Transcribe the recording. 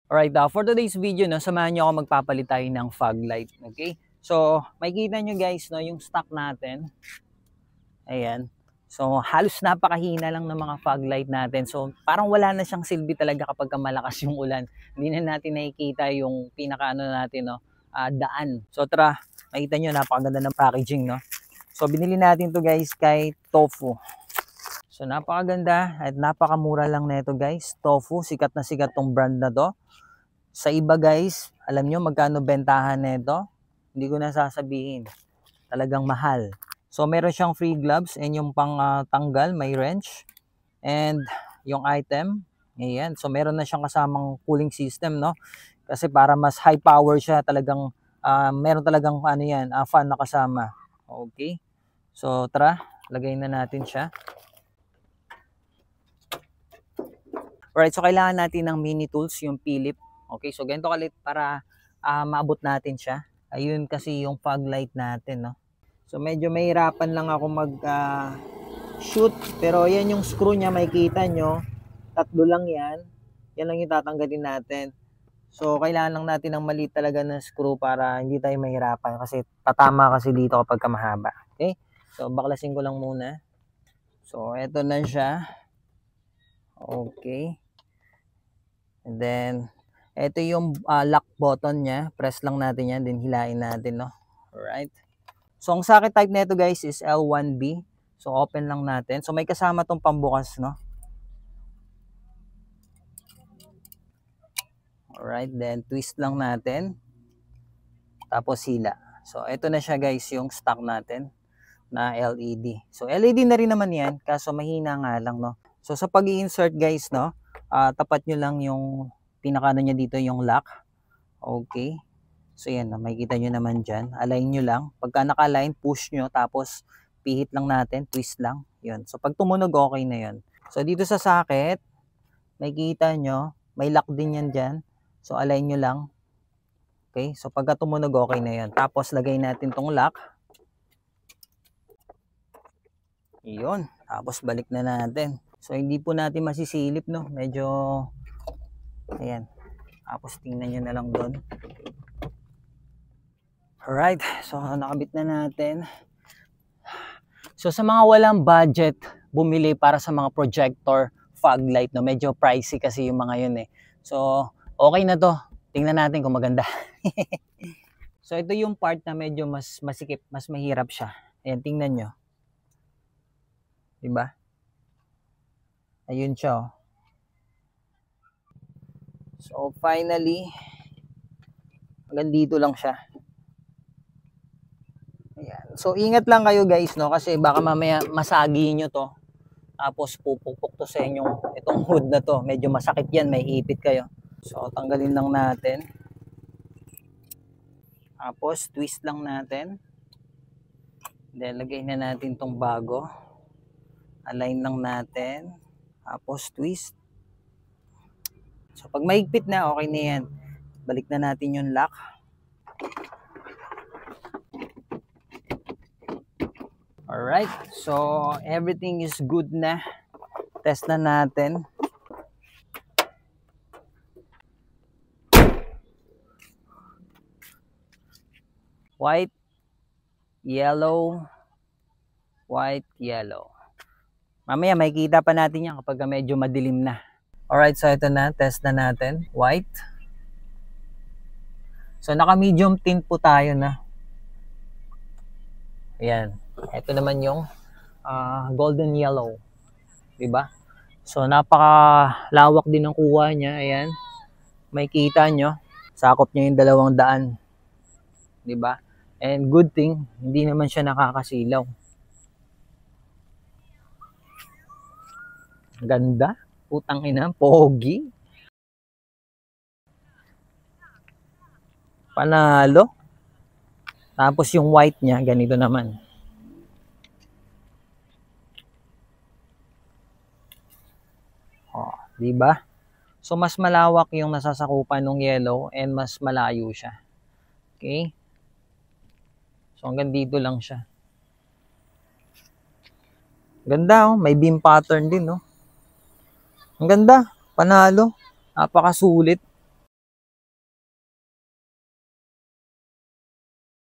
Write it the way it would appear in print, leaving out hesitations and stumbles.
Alright, for today's video, no, samahan nyo ako magpapalit tayo ng fog light. Okay? So, makikita nyo guys, no, yung stock natin. Ayan. So, halos napakahina lang ng mga fog light natin. So, parang wala na siyang silbi talaga kapag malakas yung ulan. Hindi na natin nakikita yung pinaka natin, no, daan. So, tara, makita nyo, napakaganda ng packaging, no. So, binili natin to guys kay Tofu. So, napakaganda at napakamura lang nito guys. Tofu, sikat na sikat tong brand na to. Sa iba guys, alam nyo magkano bentahan nito? Hindi ko na sasabihin. Talagang mahal. So meron siyang free gloves and yung pang tanggal, may wrench. And yung item, ayan. So meron na siyang kasamang cooling system, no? Kasi para mas high power siya, talagang meron talagang ano yan, fan na kasama. Okay. So tara, lagay na natin siya. Alright, so kailangan natin ng mini tools, yung Philip. Okay, so ganito kalit para maabot natin siya. Ayun kasi yung fog light natin, no. So medyo mahirapan lang ako mag shoot, pero yan yung screw niya, makikita nyo. Tatlo lang yan. Yan lang yung tatanggalin natin. So kailangan lang natin ng maliit talaga na screw para hindi tayo mahirapan kasi tatama kasi dito kapag mahaba. Okay? So baklasin ko lang muna. So eto na siya. Okay. And then ito yung lock button niya. Press lang natin yan, then hilain natin, no. Alright. So ang socket type nito guys is L1B. So open lang natin. So may kasama tong pambukas, no. Alright, then twist lang natin. Tapos hila. So ito na siya guys, yung stock natin na LED. So LED na rin naman yan, kaso mahina nga lang, no. So sa pag-i-insert guys, no, tapat nyo lang yung pinakano niya dito, yung lock. Okay. So yan, makikita nyo naman dyan. Align nyo lang. Pagka naka-align, push nyo. Tapos pihit lang natin, twist lang. Yun. So pag tumunog, okay na yun. So dito sa socket, makikita nyo, may lock din yan dyan. So align nyo lang. Okay. So pagka tumunog, okay na yun. Tapos lagay natin tong lock. Yun. Tapos balik na natin. So hindi po natin masisilip, no. Medyo, ayan. Tapos tingnan nyo na lang doon. Alright, so nakabit na natin. So sa mga walang budget bumili para sa mga projector fog light, no, medyo pricey kasi yung mga yun eh. So okay na to. Tingnan natin kung maganda. So ito yung part na medyo mas masikip, mas mahirap siya. Ayan, tingnan nyo. Diba? Ayun siya, oh. So finally, hanggang dito lang siya. Ayan. So ingat lang kayo guys, no, kasi baka mamaya masagi nyo to. Tapos pupukpok to sa inyong itong hood na to. Medyo masakit yan, may ipit kayo. So tanggalin lang natin. Tapos twist lang natin. Then lagay na natin tong bago. Align lang natin. Tapos twist. So pag mahigpit na, okay na yan. Balik na natin yung lock. Alright, so everything is good na. Test na natin. White, yellow, white, yellow. Mamaya makikita pa natin yan kapag medyo madilim na. Alright, so ito na, test na natin. White. So naka medium tint po tayo na. Ayan. Ito naman yung golden yellow. Diba? So napakalawak din ng kuha niya. Ayan. Makikita nyo. Sakop niya yung 200. Diba? And good thing, hindi naman siya nakakasilaw. Ganda. Putang ina, pogi. Panalo. Tapos yung white niya, ganito naman. Oh, di ba? So mas malawak yung nasasakupan ng yellow and mas malayo siya. Okay? So hanggang dito lang siya. Ganda, oh, may beam pattern din, no. Ang ganda, panalo. Napakasulit.